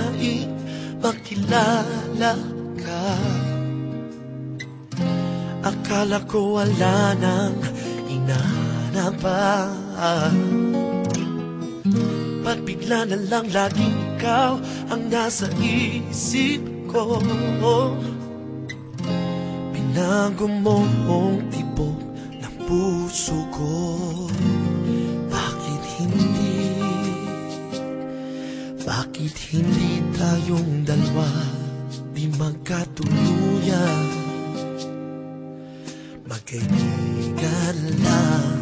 nais makilala ka. Akala ko wala nang hinahanap pa, ba't bigla na lang laging ikaw ang nasa isip ko? Binago mo ang tibok ng puso ko. Bakit hindi tayong dalawa di magkatuluyan? Magkaibigan lang.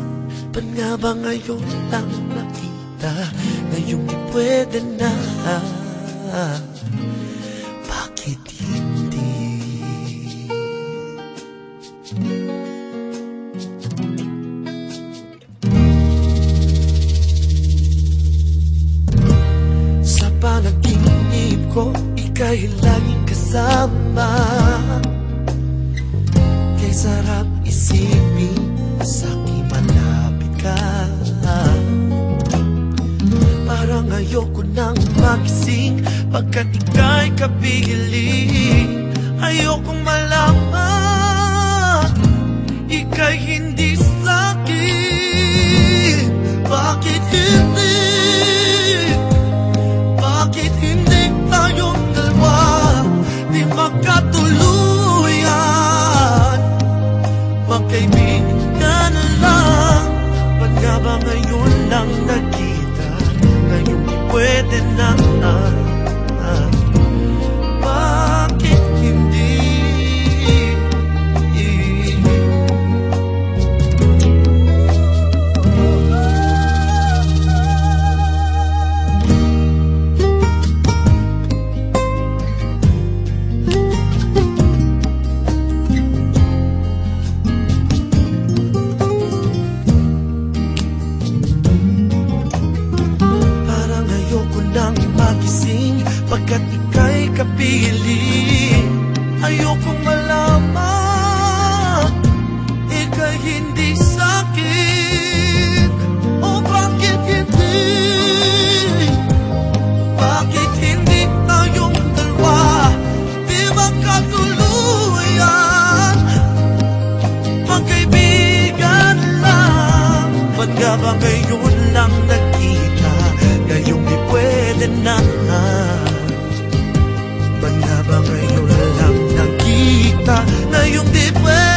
Ba't nga ba ngayon lang nakita? Ngayong di pwede na. Bakit hindi? Sa panaginip ko, ika'y laging kasama. Kay sarap isipin, sa'kin malapit ka. Parang ayoko nang magising pagkat ika'y kapiling. Ayokong malaman ika'y hindi sa'kin. Bakit hindi? Bakit hindi tayong dalawa di magkatuluyan? Magkaibigan lang. Ba't nga ba ngayon lang nagkita? Ngayon di pwede na. Bakit hindi? Pagkat ika'y kapiling. Ayokong malaman ika'y hindi sa'kin. O bakit hindi? Bakit hindi tayong dalawa di magkatuluyan? Magkaibigan lang. Ba't nga ba ngayon lang nagkita? Ngayong di pwede na. Ba't nga ba ngayon lang nakita? Ngayong di pwede